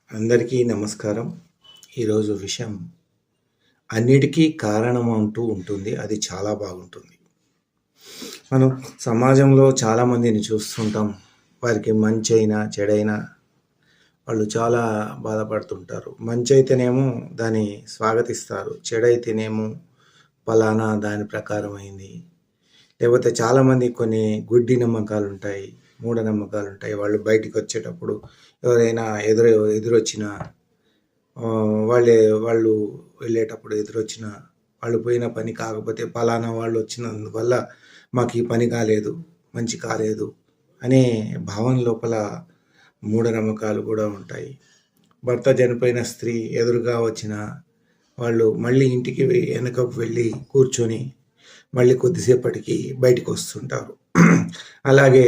అందరికీ నమస్కారం. ఈరోజు విషయం అన్నిటికీ కారణం అంటూ ఉంటుంది. అది చాలా బాగుంటుంది. మనం సమాజంలో చాలామందిని చూస్తుంటాం. వారికి మంచైనా చెడైనా వాళ్ళు చాలా బాధపడుతుంటారు. మంచి అయితేనేమో దాన్ని స్వాగతిస్తారు, చెడైతేనేమో పలానా దాని ప్రకారం అయింది. లేకపోతే చాలామంది కొన్ని గుడ్డి నమ్మకాలు ఉంటాయి, మూఢనమ్మకాలు ఉంటాయి. వాళ్ళు బయటికి వచ్చేటప్పుడు ఎవరైనా ఎదురొచ్చిన వాళ్ళు వెళ్ళేటప్పుడు ఎదురొచ్చిన వాళ్ళు పోయిన పని కాకపోతే పలానా వాళ్ళు వచ్చినందువల్ల మాకు ఈ పని కాలేదు, మంచి కాలేదు అనే భావన లోపల మూఢనమ్మకాలు కూడా ఉంటాయి. భర్త చనిపోయిన స్త్రీ ఎదురుగా వచ్చిన వాళ్ళు మళ్ళీ ఇంటికి వెనుకకు వెళ్ళి కూర్చొని మళ్ళీ కొద్దిసేపటికి బయటికి వస్తుంటారు. అలాగే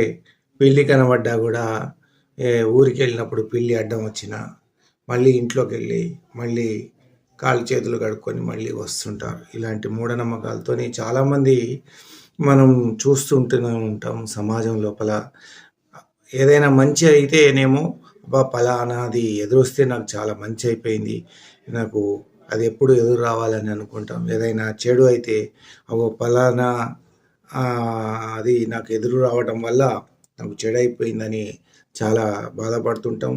పిల్లి కనబడ్డా కూడా ఊరికి వెళ్ళినప్పుడు పిల్లి అడ్డం వచ్చినా మళ్ళీ ఇంట్లోకి వెళ్ళి మళ్ళీ కాళ్ళు చేతులు కడుక్కొని మళ్ళీ వస్తుంటారు. ఇలాంటి మూఢనమ్మకాలతో చాలామంది మనం చూస్తుంటూనే ఉంటాం. సమాజం లోపల ఏదైనా మంచి అయితేనేమో పలానాది ఎదురొస్తే నాకు చాలా మంచి అయిపోయింది, నాకు అది ఎప్పుడు ఎదురు రావాలని అనుకుంటాం. ఏదైనా చెడు అయితే పలానా అది నాకు ఎదురు రావడం వల్ల నాకు చెడు అయిపోయిందని చాలా బాధపడుతుంటాం.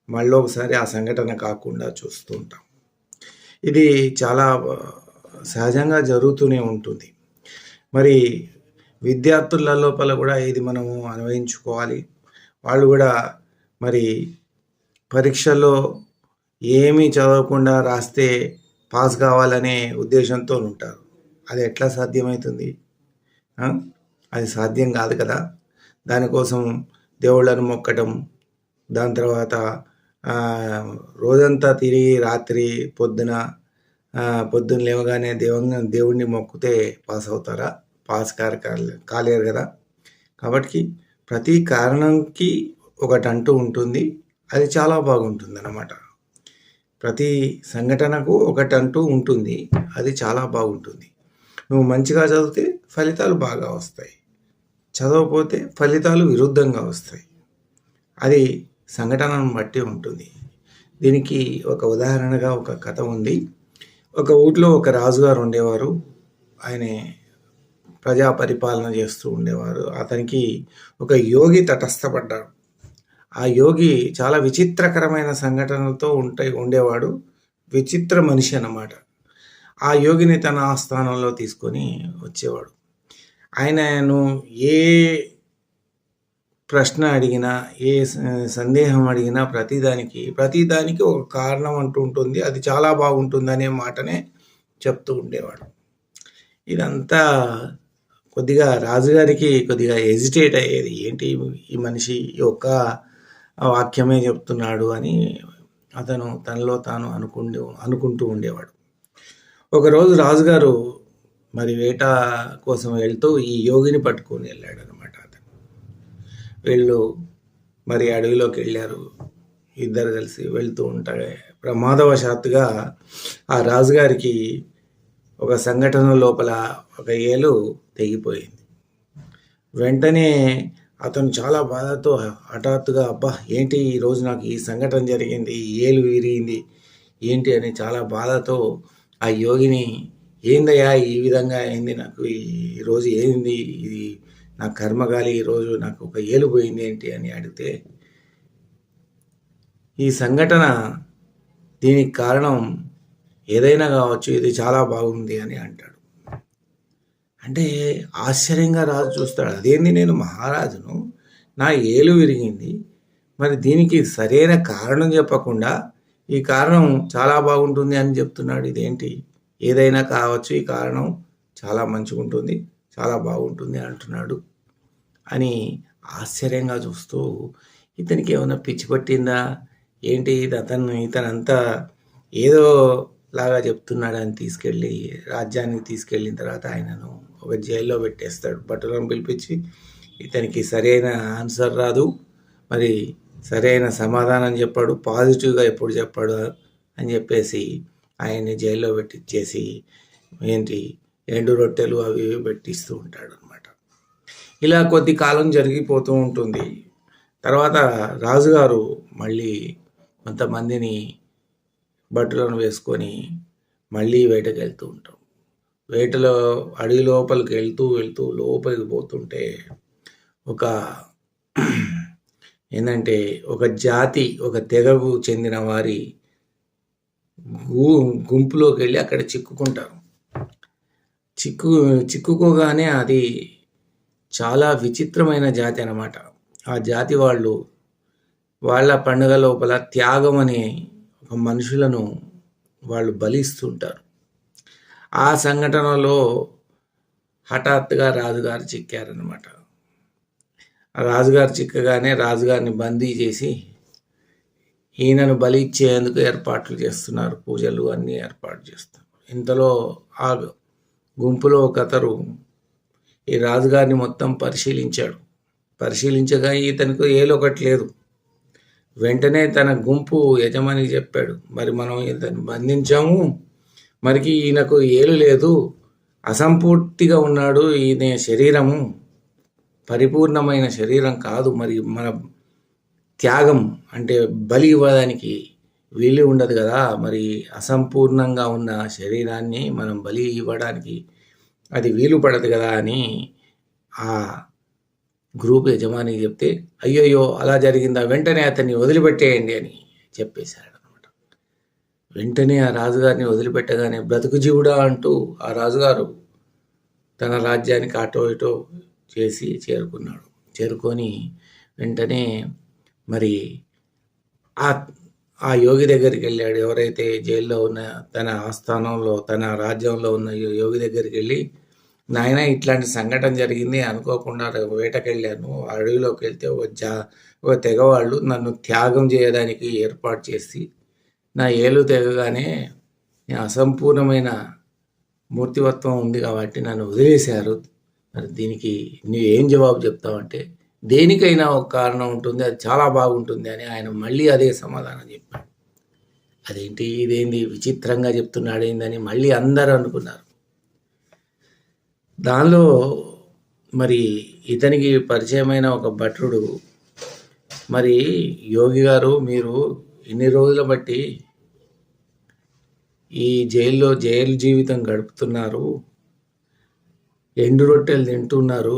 మళ్ళీ ఒకసారి ఆ సంఘటన కాకుండా చూస్తూ ఉంటాం. ఇది చాలా సహజంగా జరుగుతూనే ఉంటుంది. మరి విద్యార్థుల లోపల కూడా ఇది మనము అన్వయించుకోవాలి. వాళ్ళు కూడా మరి పరీక్షల్లో ఏమీ చదవకుండా రాస్తే పాస్ కావాలనే ఉద్దేశంతో ఉంటారు. అది ఎట్లా సాధ్యమవుతుంది? అది సాధ్యం కాదు కదా. దానికోసం దేవుళ్ళను మొక్కటం, దాని తర్వాత రోజంతా తిరిగి రాత్రి పొద్దున లేవగానే దేవుణ్ణి మొక్కితే పాస్ అవుతారా? పాస్ కాలేరు కదా. కాబట్టి ప్రతి కారణంకి ఒకటంటూ ఉంటుంది. అది చాలా బాగుంటుంది అన్నమాట. ప్రతి సంఘటనకు ఒకటంటూ ఉంటుంది. అది చాలా బాగుంటుంది. నువ్వు మంచిగా చదివితే ఫలితాలు బాగా వస్తాయి, చదవకపోతే ఫలితాలు విరుద్ధంగా వస్తాయి. అది సంఘటనను బట్టి ఉంటుంది. దీనికి ఒక ఉదాహరణగా ఒక కథ ఉంది. ఒక ఊళ్ళో ఒక రాజుగారు ఉండేవారు. ఆయన ప్రజా పరిపాలన చేస్తూ ఉండేవారు. అతనికి ఒక యోగి తటస్థపడ్డాడు. ఆ యోగి చాలా విచిత్రకరమైన సంఘటనలతో ఉండేవాడు. విచిత్ర మనిషి అన్నమాట. ఆ యోగిని తన ఆస్థానంలో తీసుకొని వచ్చేవాడు. ఆయనను ఏ ప్రశ్న అడిగినా, ఏ సందేహం అడిగినా ప్రతిదానికి ఒక కారణం అంటూ ఉంటుంది. అది చాలా బాగుంటుంది అనే మాటనే చెప్తూ ఉండేవాడు. ఇదంతా కొద్దిగా రాజుగారికి కొద్దిగా హెజిటేట్ అయ్యేది. ఏంటి ఈ మనిషి ఒక్క వాక్యమే చెప్తున్నాడు అని అతను తనలో తాను అనుకుంటూ ఉండేవాడు. ఒకరోజు రాజుగారు మరి వేట కోసం వెళ్తూ ఈ యోగిని పట్టుకొని వెళ్ళాడు అనమాట. అతను వీళ్ళు మరి అడవిలోకి వెళ్ళారు. ఇద్దరు కలిసి వెళ్తూ ఉంటారు. ప్రమాదవశాత్తుగా ఆ రాజుగారికి ఒక సంఘటన లోపల ఒక ఏలు తెగిపోయింది. వెంటనే అతను చాలా బాధతో హఠాత్తుగా ఏంటి ఈరోజు నాకు ఈ సంఘటన జరిగింది, ఈ ఏలు విరిగింది ఏంటి అని చాలా బాధతో ఆ యోగిని, ఏందయ్యా ఈ విధంగా అయింది, నాకు ఈరోజు ఏంది ఇది, నా కర్మగాలి ఈరోజు నాకు ఒక ఏలు పోయింది ఏంటి అని అడిగితే, ఈ సంఘటన దీనికి కారణం ఏదైనా కావచ్చు, ఇది చాలా బాగుంది అని అంటాడు. అంటే ఆశ్చర్యంగా రాజు చూస్తాడు. అదేంది, నేను మహారాజును, నా ఏలు విరిగింది, మరి దీనికి సరైన కారణం చెప్పకుండా ఈ కారణం చాలా బాగుంటుంది అని చెప్తున్నాడు. ఇదేంటి, ఏదైనా కావచ్చు, ఈ కారణం చాలా మంచిగా ఉంటుంది, చాలా బాగుంటుంది అంటున్నాడు అని ఆశ్చర్యంగా చూస్తూ, ఇతనికి ఏమైనా పిచ్చి పట్టిందా ఏంటి, ఇతనంతా ఏదో లాగా చెప్తున్నాడని తీసుకెళ్ళి రాజ్యానికి తీసుకెళ్ళిన తర్వాత ఆయనను ఒక జైల్లో పెట్టేస్తాడు. భటులను పిలిపించి, ఇతనికి సరైన ఆన్సర్ రాదు, మరి సరైన సమాధానం చెప్పాడు, పాజిటివ్గా ఎప్పుడు చెప్పాడు అని చెప్పేసి ఆయన్ని జైల్లో పెట్టించేసి ఎండు రొట్టెలు అవి ఇవి పెట్టిస్తూ ఉంటాడు అనమాట. ఇలా కొద్ది కాలం జరిగిపోతూ ఉంటుంది. తర్వాత రాజుగారు మళ్ళీ కొంతమందిని భటులను వేసుకొని మళ్ళీ వేటకెళ్తూ ఉంటాం. వేటలో అడవి లోపలికి వెళ్తూ లోపలికి పోతుంటే ఒక ఏంటంటే ఒక జాతి, ఒక తెగకు చెందిన వారి గుంపులోకి వెళ్ళి అక్కడ చిక్కుకుంటారు. చిక్కుకోగానే అది చాలా విచిత్రమైన జాతి అన్నమాట. ఆ జాతి వాళ్ళు వాళ్ళ పండుగ లోపల త్యాగం అనే ఒక మనుషులను వాళ్ళు బలిస్తుంటారు. ఆ సంఘటనలో హఠాత్తుగా రాజుగారు చిక్కారనమాట. ఆ రాజుగారు చిక్కగానే రాజుగారిని బందీ చేసి ఈయనను బలి ఇచ్చేందుకు ఏర్పాట్లు చేస్తున్నారు, పూజలు అన్నీ ఏర్పాటు చేస్తారు. ఇంతలో ఆ గుంపులో ఒకతరు ఈ రాజుగారిని మొత్తం పరిశీలించగా ఇతనికి ఏలొకటి లేదు. వెంటనే తన గుంపు యజమానికి చెప్పాడు, మరి మనం ఇతన్ని బంధించాము, మరికి ఈయనకు ఏలు లేదు, అసంపూర్తిగా ఉన్నాడు, ఈయన శరీరము పరిపూర్ణమైన శరీరం కాదు, మరి మన త్యాగం అంటే బలి ఇవ్వడానికి వీలు ఉండదు కదా, మరి అసంపూర్ణంగా ఉన్న శరీరాన్ని మనం బలి ఇవ్వడానికి అది వీలు పడదు కదా అని ఆ గ్రూప్ యజమానికి చెప్తే, అయ్యోయ్యో అలా జరిగిందా, వెంటనే అతన్ని వదిలిపెట్టేయండి అని చెప్పేశాడు అనమాట. వెంటనే ఆ రాజుగారిని వదిలిపెట్టగానే బ్రతుకు జీవుడా అంటూ ఆ రాజుగారు తన రాజ్యానికి అటో ఇటో చేసి చేరుకొని వెంటనే మరి ఆ యోగి దగ్గరికి వెళ్ళాడు. ఎవరైతే జైల్లో ఉన్న తన ఆస్థానంలో తన రాజ్యంలో ఉన్న యోగి దగ్గరికి వెళ్ళి, నాయన ఇట్లాంటి సంఘటన జరిగింది, అనుకోకుండా వేటకెళ్ళాను, అడవిలోకి వెళ్తే ఒక తెగవాళ్ళు నన్ను త్యాగం చేయడానికి ఏర్పాటు చేసి నా ఏలు తెగగానే అసంపూర్ణమైన మూర్తివత్వం ఉంది కాబట్టి నన్ను వదిలేశారు. మరి దీనికి నువ్వు ఏం జవాబు చెప్తావంటే, దేనికైనా ఒక కారణం ఉంటుంది, అది చాలా బాగుంటుంది అని ఆయన మళ్ళీ అదే సమాధానం చెప్పాడు. అదేంటి ఇదేంది విచిత్రంగా చెప్తున్నాడు ఏందని మళ్ళీ అందరూ అనుకున్నారు. దానిలో మరి ఇతనికి పరిచయమైన ఒక భటుడు, మరి యోగి గారు మీరు ఇన్ని రోజుల బట్టి ఈ జైలు జీవితం గడుపుతున్నారు, ఎండు రొట్టెలు తింటున్నారు,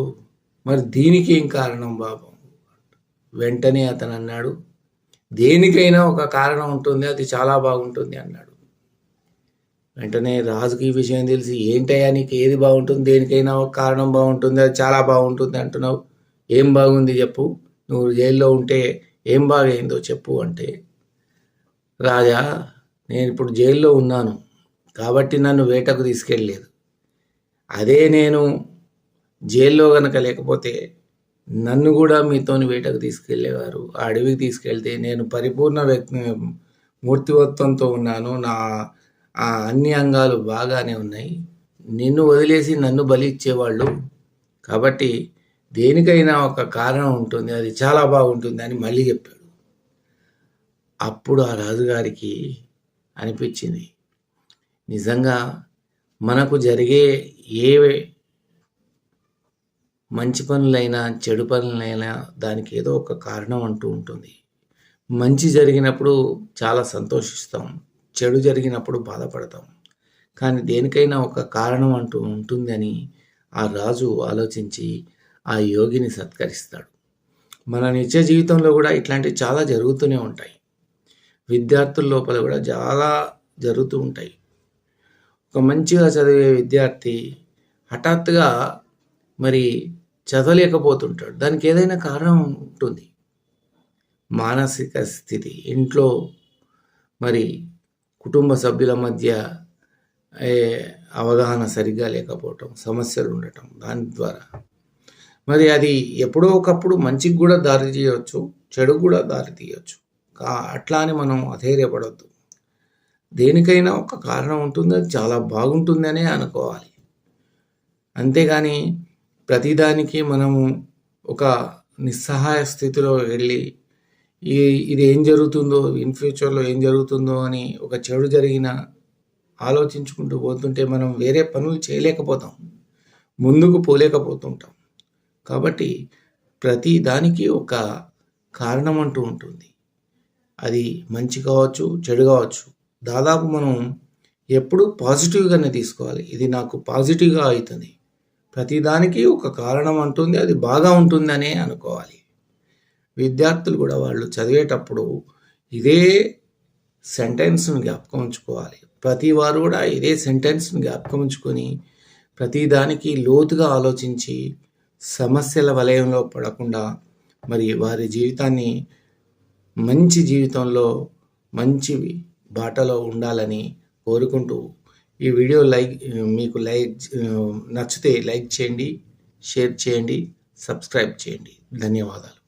మరి దీనికి ఏం కారణం బాబు? వెంటనే అతను అన్నాడు, దేనికైనా ఒక కారణం ఉంటుంది, అది చాలా బాగుంటుంది అన్నాడు. వెంటనే రాజుకి ఈ విషయం తెలిసి, ఏంటయ్యా నీకు ఏది బాగుంటుంది, దేనికైనా ఒక కారణం బాగుంటుంది, అది చాలా బాగుంటుంది అంటున్నావు, ఏం బాగుంది చెప్పు, నువ్వు జైల్లో ఉంటే ఏం బాగైందో చెప్పు అంటే, రాజా నేను ఇప్పుడు జైల్లో ఉన్నాను కాబట్టి నన్ను వేటకు తీసుకెళ్ళలేదు, అదే నేను జైల్లో కనుక లేకపోతే నన్ను కూడా మీతోని వేటకు తీసుకెళ్ళేవారు, ఆ అడవికి తీసుకెళ్తే నేను పరిపూర్ణ మూర్తివత్వంతో ఉన్నాను, నా అన్ని అంగాలు బాగానే ఉన్నాయి, నిన్ను వదిలేసి నన్ను బలి ఇచ్చేవాళ్ళు, కాబట్టి దేనికైనా ఒక కారణం ఉంటుంది, అది చాలా బాగుంటుంది అని మళ్ళీ చెప్పాడు. అప్పుడు ఆ రాజుగారికి అనిపించింది, నిజంగా మనకు జరిగే ఏ మంచి పనులైనా చెడు పనులైనా దానికి ఏదో ఒక కారణం అంటూ ఉంటుంది. మంచి జరిగినప్పుడు చాలా సంతోషిస్తాం, చెడు జరిగినప్పుడు బాధపడతాం, కానీ దేనికైనా ఒక కారణం అంటూ ఉంటుందని ఆ రాజు ఆలోచించి ఆ యోగిని సత్కరిస్తాడు. మన నిత్య జీవితంలో కూడా ఇట్లాంటివి చాలా జరుగుతూనే ఉంటాయి. విద్యార్థుల లోపల కూడా చాలా జరుగుతూ ఉంటాయి. ఒక మంచిగా చదివే విద్యార్థి హఠాత్తుగా మరి చదవలేకపోతుంటాడు, దానికి ఏదైనా కారణం ఉంటుంది. మానసిక స్థితి, ఇంట్లో మరి కుటుంబ సభ్యుల మధ్య అవగాహన సరిగ్గా లేకపోవటం, సమస్యలు ఉండటం, దాని ద్వారా మరి అది ఎప్పుడో ఒకప్పుడు మంచికి కూడా దారి తీయవచ్చు, చెడు కూడా దారి తీయవచ్చు. అట్లా అని మనం అధైర్యపడవద్దు. దేనికైనా ఒక కారణం ఉంటుంది, అది చాలా బాగుంటుంది అనే అనుకోవాలి. అంతేగాని ప్రతిదానికి మనము ఒక నిస్సహాయ స్థితిలో వెళ్ళి ఇది ఏం జరుగుతుందో, ఇన్ ఫ్యూచర్లో ఏం జరుగుతుందో అని ఒక చెడు జరిగిన ఆలోచించుకుంటూ పోతుంటే మనం వేరే పనులు చేయలేకపోతాం, ముందుకు పోలేకపోతుంటాం. కాబట్టి ప్రతి దానికి ఒక కారణం అంటూ ఉంటుంది. అది మంచి కావచ్చు, చెడు కావచ్చు. దాదాపు మనం ఎప్పుడూ పాజిటివ్‌గానే తీసుకోవాలి. ఇది నాకు పాజిటివ్‌గా అయితుంది. ప్రతిదానికి ఒక కారణం అంటుంది. అది బాగా ఉంటుందనే అనుకోవాలి. విద్యార్థులు కూడా వాళ్ళు చదివేటప్పుడు ఇదే సెంటెన్స్‌ను జ్ఞాపకం ఉంచుకోవాలి. ప్రతి వారు కూడా ఇదే సెంటెన్స్‌ను జ్ఞాపకం ఉంచుకొని ప్రతిదానికి లోతుగా ఆలోచించి సమస్యల వలయంలో పడకుండా మరి వారి జీవితాన్ని మంచి జీవితంలో మంచి బాటలో ఉండాలని కోరుకుంటూ ఈ వీడియో మీకు నచ్చితే లైక్ చేయండి, షేర్ చేయండి, సబ్స్క్రైబ్ చేయండి. ధన్యవాదాలు.